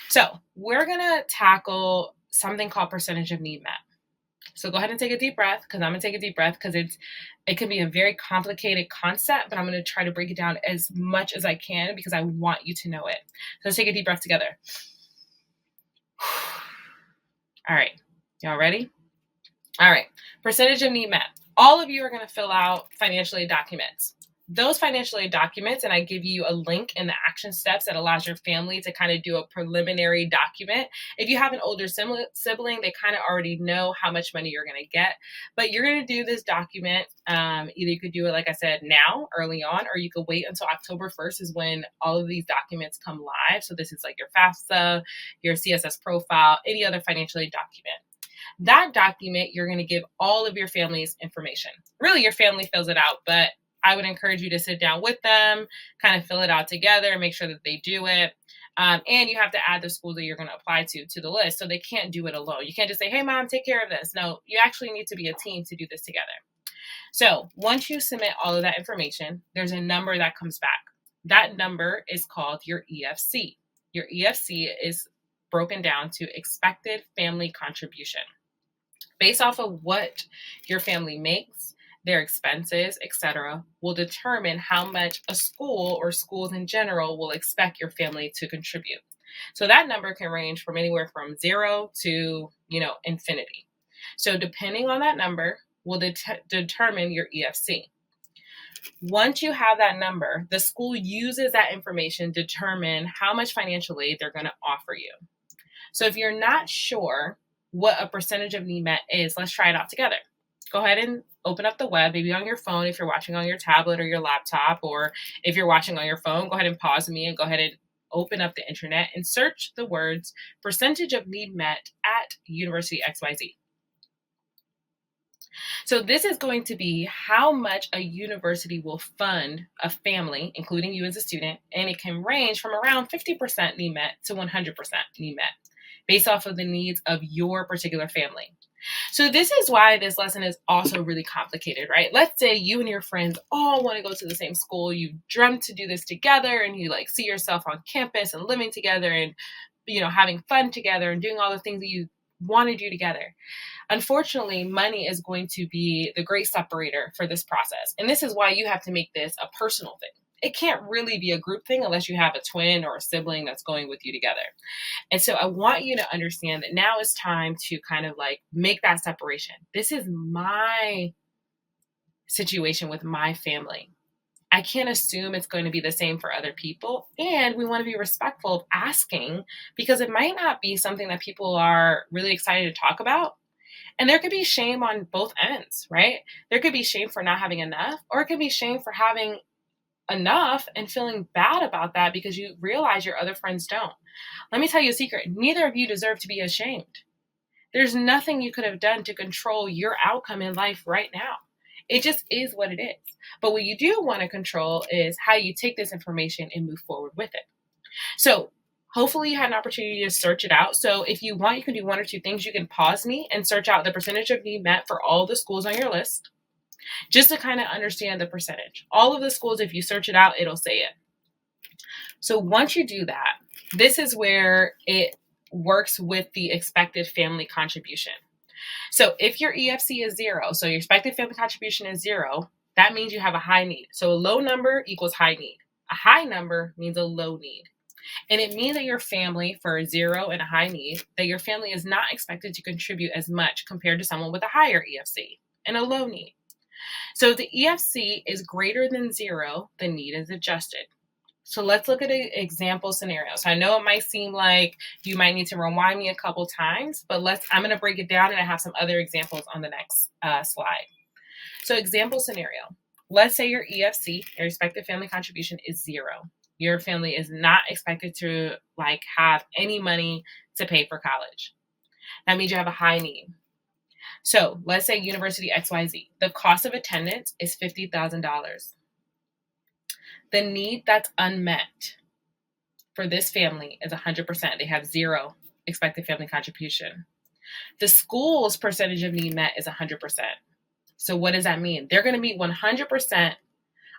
So we're going to tackle something called percentage of need met. So go ahead and take a deep breath, because I'm going to take a deep breath because it can be a very complicated concept, but I'm going to try to break it down as much as I can because I want you to know it. So let's take a deep breath together. All right. Y'all ready? All right. Percentage of need met. All of you are going to fill out financial aid documents. Those financial aid documents, and I give you a link in the action steps that allows your family to kind of do a preliminary document. If you have an older sibling, they kind of already know how much money you're going to get, but you're going to do this document. Either you could do it, like I said, now, early on, or you could wait until October 1st is when all of these documents come live. So this is like your FAFSA, your CSS profile, any other financial aid document. That document, you're going to give all of your family's information. Really, your family fills it out, but I would encourage you to sit down with them, kind of fill it out together, make sure that they do it. And you have to add the schools that you're going to apply to the list. So they can't do it alone. You can't just say, hey, mom, take care of this. No, you actually need to be a team to do this together. So once you submit all of that information, there's a number that comes back. That number is called your EFC. Your EFC is broken down to expected family contribution. Based off of what your family makes, their expenses, etc., will determine how much a school or schools in general will expect your family to contribute. So that number can range from anywhere from 0 to, infinity. So depending on that number will determine your EFC. Once you have that number, the school uses that information to determine how much financial aid they're going to offer you. So if you're not sure what a percentage of need met is, let's try it out together. Go ahead and open up the web, maybe on your phone if you're watching on your tablet or your laptop, or if you're watching on your phone, go ahead and pause me and go ahead and open up the internet and search the words percentage of need met at University XYZ. So this is going to be how much a university will fund a family, including you as a student, and it can range from around 50% need met to 100% need met, based off of the needs of your particular family. So this is why this lesson is also really complicated, right? Let's say you and your friends all want to go to the same school. You dreamt to do this together, and you see yourself on campus and living together and, having fun together and doing all the things that you want to do together. Unfortunately, money is going to be the great separator for this process. And this is why you have to make this a personal thing. It can't really be a group thing unless you have a twin or a sibling that's going with you together. And so I want you to understand that now is time to kind of make that separation. This is my situation with my family. I can't assume it's going to be the same for other people. And we want to be respectful of asking, because it might not be something that people are really excited to talk about. And there could be shame on both ends, right? There could be shame for not having enough, or it could be shame for having enough and feeling bad about that because you realize your other friends don't. Let me tell you a secret. Neither of you deserve to be ashamed. There's nothing you could have done to control your outcome in life right now. It just is what it is. But what you do want to control is how you take this information and move forward with it. So hopefully you had an opportunity to search it out. So if you want, you can do one or two things. You can pause me and search out the percentage of need met for all the schools on your list, just to kind of understand the percentage. All of the schools, if you search it out, it'll say it. So once you do that, this is where it works with the expected family contribution. So if your EFC is 0, so your expected family contribution is 0, that means you have a high need. So a low number equals high need. A high number means a low need. And it means that your family, for a 0 and a high need, that your family is not expected to contribute as much compared to someone with a higher EFC and a low need. So if the EFC is greater than 0, the need is adjusted. So let's look at an example scenario. So I know it might seem like you might need to rewind me a couple times, but I'm going to break it down, and I have some other examples on the next slide. So example scenario. Let's say your EFC, your expected family contribution, is 0. Your family is not expected to have any money to pay for college. That means you have a high need. So let's say University XYZ. The cost of attendance is $50,000. The need that's unmet for this family is 100%. They have 0 expected family contribution. The school's percentage of need met is 100%. So what does that mean? They're going to meet 100%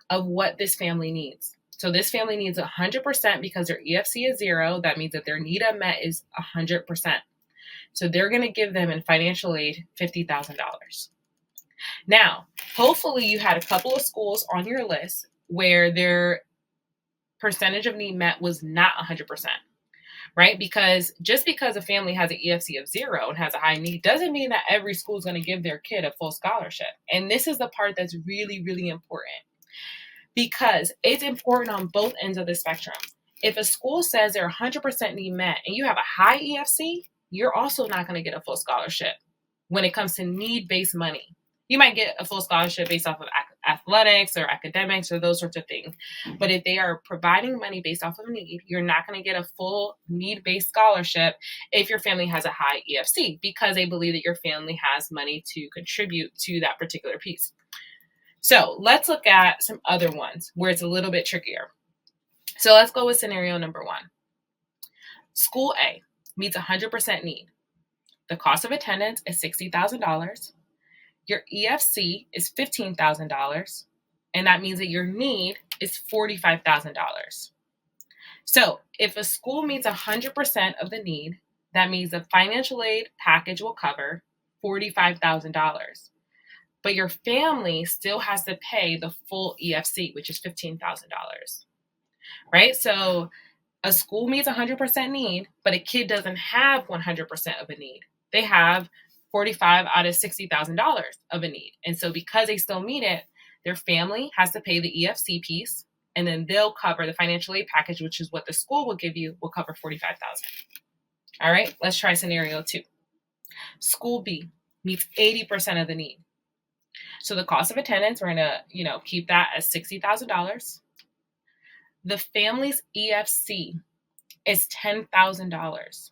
of what this family needs. So this family needs 100% because their EFC is 0. That means that their need unmet is 100%. So they're going to give them in financial aid $50,000. Now, hopefully you had a couple of schools on your list where their percentage of need met was not 100%, right? Because just because a family has an EFC of 0 and has a high need doesn't mean that every school is going to give their kid a full scholarship. And this is the part that's really, really important, because it's important on both ends of the spectrum. If a school says they're 100% need met and you have a high EFC, you're also not going to get a full scholarship when it comes to need-based money. You might get a full scholarship based off of athletics or academics or those sorts of things. But if they are providing money based off of need, you're not going to get a full need-based scholarship if your family has a high EFC, because they believe that your family has money to contribute to that particular piece. So let's look at some other ones where it's a little bit trickier. So let's go with scenario number 1. School A meets 100% need. The cost of attendance is $60,000. Your EFC is $15,000, and that means that your need is $45,000. So if a school meets 100% of the need, that means the financial aid package will cover $45,000. But your family still has to pay the full EFC, which is $15,000, right? So a school meets 100% need, but a kid doesn't have 100% of a need. They have $45,000 out of $60,000 of a need. And so because they still meet it, their family has to pay the EFC piece, and then they'll cover the financial aid package, which is what the school will give you, will cover $45,000. All right, let's try scenario 2. School B meets 80% of the need. So the cost of attendance, we're gonna, keep that as $60,000. The family's EFC is $10,000.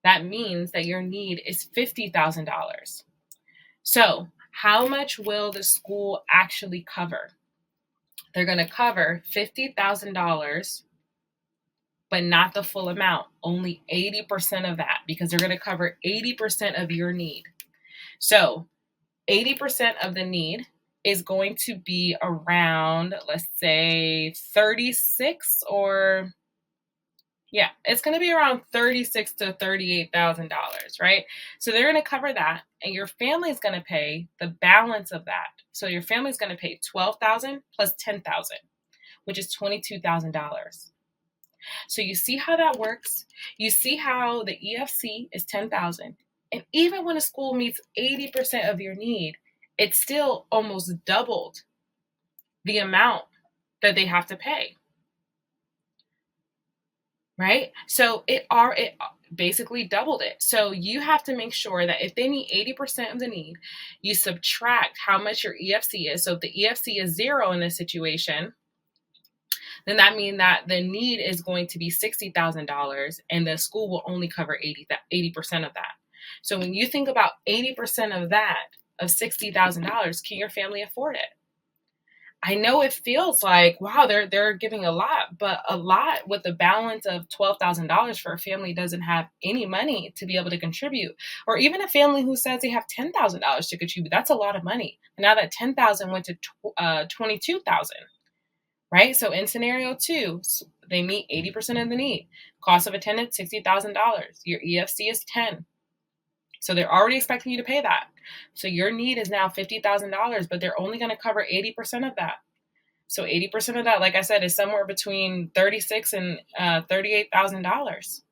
That means that your need is $50,000. So how much will the school actually cover? They're going to cover $50,000, but not the full amount, only 80% of that, because they're going to cover 80% of your need. So 80% of the need is going to be around, let's say, it's going to be around $36,000 to $38,000, right? So they're going to cover that, and your family is going to pay the balance of that. So your family is going to pay $12,000 plus $10,000, which is $22,000. So you see how that works? You see how the EFC is $10,000, and even when a school meets 80% of your need, it's still almost doubled the amount that they have to pay. Right? So it basically doubled it. So you have to make sure that if they need 80% of the need, you subtract how much your EFC is. So if the EFC is 0 in this situation, then that means that the need is going to be $60,000, and the school will only cover 80% of that. So when you think about 80% of that, of $60,000, can your family afford it? I know it feels like, wow, they're giving a lot, but a lot with the balance of $12,000 for a family doesn't have any money to be able to contribute. Or even a family who says they have $10,000 to contribute, that's a lot of money. And now that $10,000 went to $22,000, right? So in scenario 2, they meet 80% of the need. Cost of attendance, $60,000. Your EFC is 10. So they're already expecting you to pay that. So your need is now $50,000, but they're only going to cover 80% of that. So 80% of that, like I said, is somewhere between $36,000 and $38,000.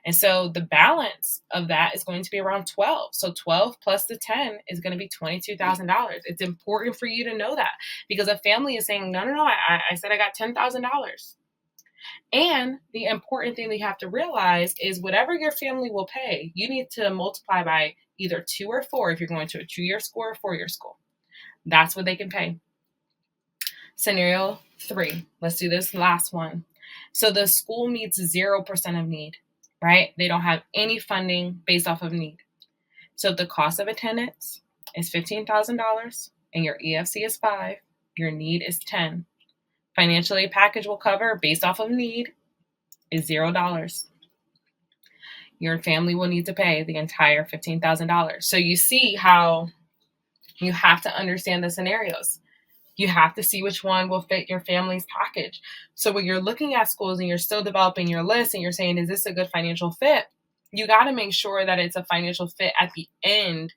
And so the balance of that is going to be around 12. So 12 plus the 10 is going to be $22,000. It's important for you to know that, because a family is saying, no, I said I got $10,000. And the important thing that you have to realize is whatever your family will pay, you need to multiply by either 2 or 4 if you're going to a 2-year school or 4-year school. That's what they can pay. Scenario 3. Let's do this last one. So the school meets 0% of need, right? They don't have any funding based off of need. So if the cost of attendance is $15,000 and your EFC is 5, your need is 10. Financial aid package will cover based off of need is $0. Your family will need to pay the entire $15,000. So you see how you have to understand the scenarios. You have to see which one will fit your family's package. So when you're looking at schools and you're still developing your list and you're saying, is this a good financial fit? You got to make sure that it's a financial fit at the end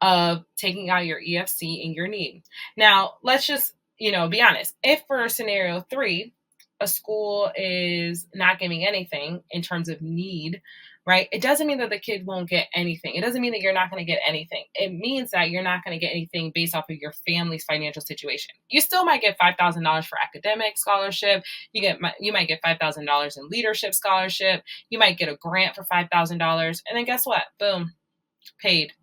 of taking out your EFC and your need. Now, let's just, be honest. If for scenario 3, a school is not giving anything in terms of need, right? It doesn't mean that the kid won't get anything. It doesn't mean that you're not going to get anything. It means that you're not going to get anything based off of your family's financial situation. You still might get $5,000 for academic scholarship. You might get $5,000 in leadership scholarship. You might get a grant for $5,000, and then guess what? Boom, paid.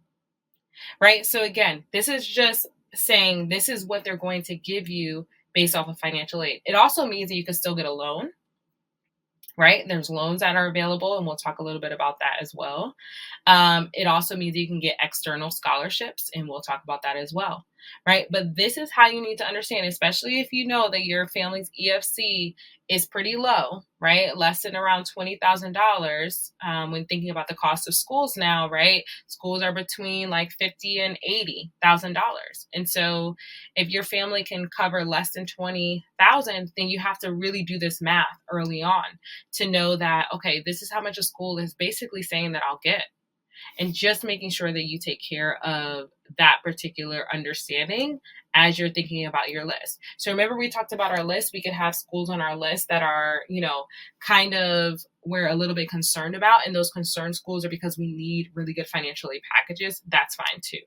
Right? So again, this is just saying this is what they're going to give you based off of financial aid. It also means that you can still get a loan, right? There's loans that are available, and we'll talk a little bit about that as well. It also means you can get external scholarships, and we'll talk about that as well, right? But this is how you need to understand, especially if you know that your family's EFC is pretty low, right? Less than around $20,000 when thinking about the cost of schools now, right? Schools are between like $50,000 and $80,000. And so if your family can cover less than $20,000, then you have to really do this math early on to know that, okay, this is how much a school is basically saying that I'll get. And just making sure that you take care of that particular understanding as you're thinking about your list. So remember, we talked about our list. We could have schools on our list that are, kind of we're a little bit concerned about. And those concerned schools are because we need really good financial aid packages. That's fine too.